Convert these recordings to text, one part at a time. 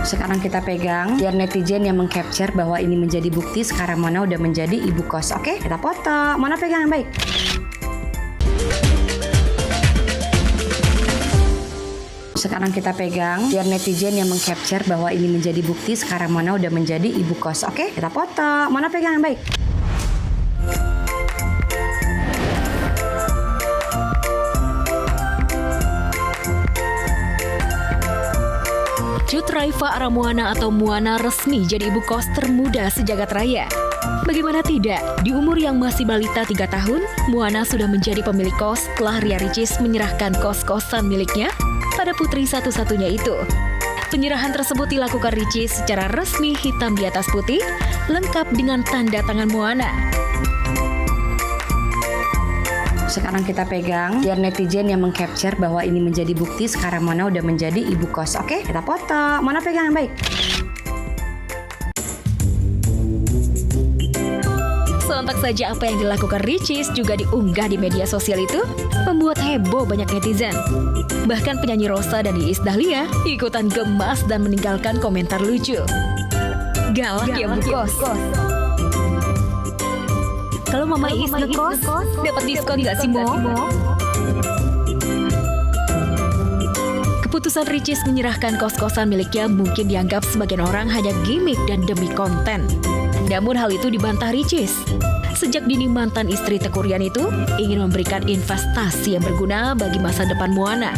Sekarang kita pegang biar netizen yang mengcapture bahwa ini menjadi bukti sekarang Mona udah menjadi ibu kos. Oke, kita foto. Mona pegang yang baik. Sekarang kita pegang biar netizen yang mengcapture bahwa ini menjadi bukti sekarang Mona udah menjadi ibu kos. Oke, kita foto. Mona pegang yang baik. Cut Raifa Aramoana atau Moana resmi jadi ibu kos termuda sejagat raya. Bagaimana tidak, di umur yang masih balita 3 tahun, Moana sudah menjadi pemilik kos setelah Ria Ricis menyerahkan kos-kosan miliknya pada putri satu-satunya itu. Penyerahan tersebut dilakukan Ricis secara resmi hitam di atas putih, lengkap dengan tanda tangan Moana. Sekarang kita pegang biar netizen yang mengcapture bahwa ini menjadi bukti sekarang Mona udah menjadi ibu kos. Oke, kita foto. Mona pegang yang baik. Sontak saja apa yang dilakukan Ricis juga diunggah di media sosial itu, membuat heboh banyak netizen. Bahkan penyanyi Rosa dan Iis Dahlia ikutan gemas dan meninggalkan komentar lucu. Galak ya bu kos. Kalau Mama Iis ngekos, dapat diskon nggak sih, Mo? Keputusan Ricis menyerahkan kos-kosan miliknya mungkin dianggap sebagian orang hanya gimmick dan demi konten. Namun hal itu dibantah Ricis. Sejak dini mantan istri Teuku Ryan itu ingin memberikan investasi yang berguna bagi masa depan Moana.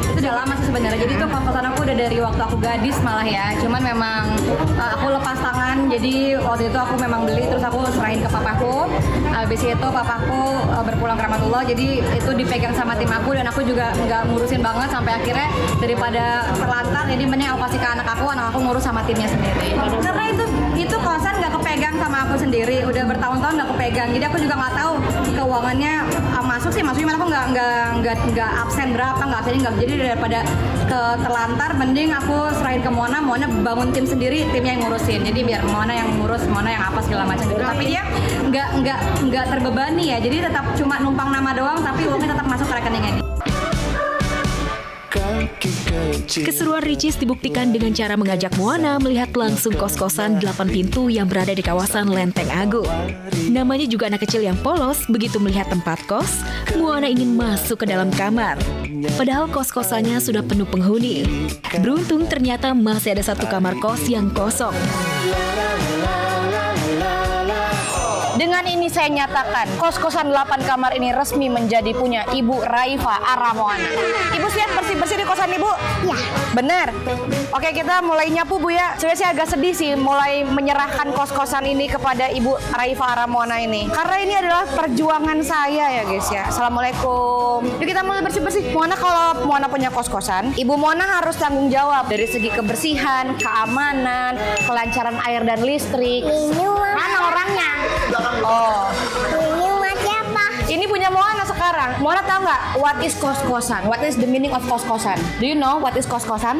Itu udah lama sih sebenarnya. Jadi itu kos-kosan aku udah dari waktu aku gadis malah ya. Cuman memang aku lepas tangan. Jadi waktu itu aku memang beli terus aku serahin ke papaku. Habis itu papaku berpulang ke Rahmatullah. Jadi itu dipegang sama tim aku dan aku juga nggak ngurusin banget sampai akhirnya daripada terlantar. Jadi mending aku kasih ke anak aku ngurus sama timnya sendiri. Karena itu kosan nggak kepegang sama aku sendiri. Udah bertahun-tahun nggak kepegang. Jadi aku juga nggak tahu keuangannya masuknya aku nggak absen berapa nggak absen nggak. Jadi daripada terlantar mending aku serahin ke Mona bangun tim sendiri, timnya yang ngurusin. Jadi biar Mona yang ngurus, Mona yang apa segala macam gitu. Tapi dia nggak terbebani ya. Jadi tetap cuma numpang nama doang tapi uangnya tetap masuk ke rekeningnya dia. Keseruan Ricis dibuktikan dengan cara mengajak Moana melihat langsung kos-kosan 8 pintu yang berada di kawasan Lenteng Agung. Namanya juga anak kecil yang polos, begitu melihat tempat kos, Moana ingin masuk ke dalam kamar. Padahal kos-kosannya sudah penuh penghuni. Beruntung ternyata masih ada satu kamar kos yang kosong. Dengan ini saya nyatakan, kos-kosan 8 kamar ini resmi menjadi punya Ibu Raifa Aramoana. Ibu siap bersih-bersih di kosan Ibu? Ya. Bener? Oke, kita mulai nyapu Bu ya. Sebenarnya saya agak sedih sih mulai menyerahkan kos-kosan ini kepada Ibu Raifa Aramoana ini. Karena ini adalah perjuangan saya ya guys ya. Assalamualaikum. Yuk kita mulai bersih-bersih. Kalau Moana punya kos-kosan, Ibu Moana harus tanggung jawab dari segi kebersihan, keamanan, kelancaran air dan listrik. Mana orangnya? Oh, Ini buat siapa? ini punya Moana sekarang. Moana tahu nggak what is kos-kosan? What is the meaning of kos-kosan? Do you know what is kos-kosan?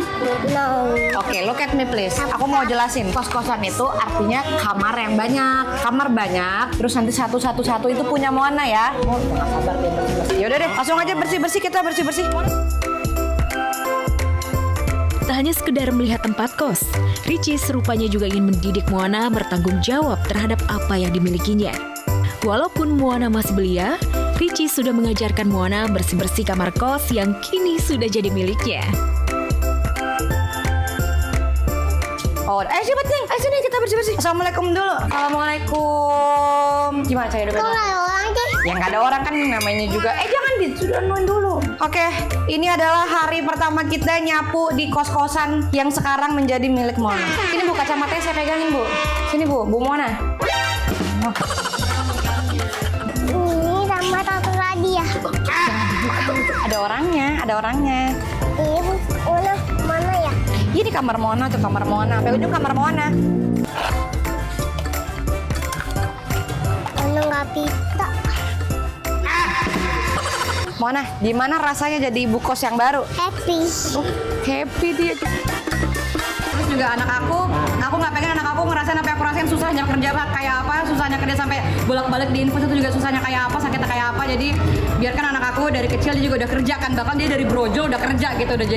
No. Oke, look at me please. Aku mau jelasin. Kos-kosan itu artinya kamar yang banyak. Kamar banyak, terus nanti satu-satu itu punya Moana ya. Oh, jangan sabar deh bersih-bersih. Yaudah deh, langsung aja bersih-bersih, kita bersih-bersih. Tak hanya sekedar melihat tempat kos, Ricis rupanya juga ingin mendidik Moana bertanggung jawab terhadap apa yang dimilikinya. Walaupun Moana masih belia, Ricis sudah mengajarkan Moana bersih-bersih kamar kos yang kini sudah jadi miliknya. Oh, cepet sini kita bersih-bersih. Assalamualaikum dulu. Assalamualaikum. Gimana cara Kok hidupnya? nggak ada orang deh? Ya nggak ada orang kan namanya juga. Jangan sudah dulu. Oke, ini adalah hari pertama kita nyapu di kos-kosan yang sekarang menjadi milik Moana. Sini Bu, kacamatanya saya pegangin Bu. Sini Bu Moana. Ini sama satu lagi ya. Ada orangnya. Ini mana ya? Ini kamar Moana tuh, kamar Moana. Sampai ujung kamar Moana. Mana nggak bisa? Moana, gimana rasanya jadi ibu kos yang baru? Happy. Happy dia. Terus juga anak aku nggak pengen anak aku ngerasain apa yang aku rasain, susahnya kerja kayak apa, susahnya kerja sampai bolak-balik di infus itu juga susahnya kayak apa, sakitnya kayak apa. Jadi biarkan anak aku dari kecil dia juga udah kerja kan, bahkan dia dari brojol udah kerja gitu, udah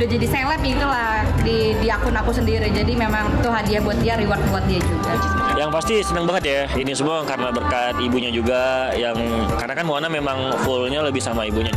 jadi seleb gitu lah di akun aku sendiri. Jadi memang itu hadiah buat dia, reward buat dia juga. Yang pasti senang banget ya, ini semua karena berkat ibunya juga, yang karena kan Moana memang fullnya lebih sama ibunya.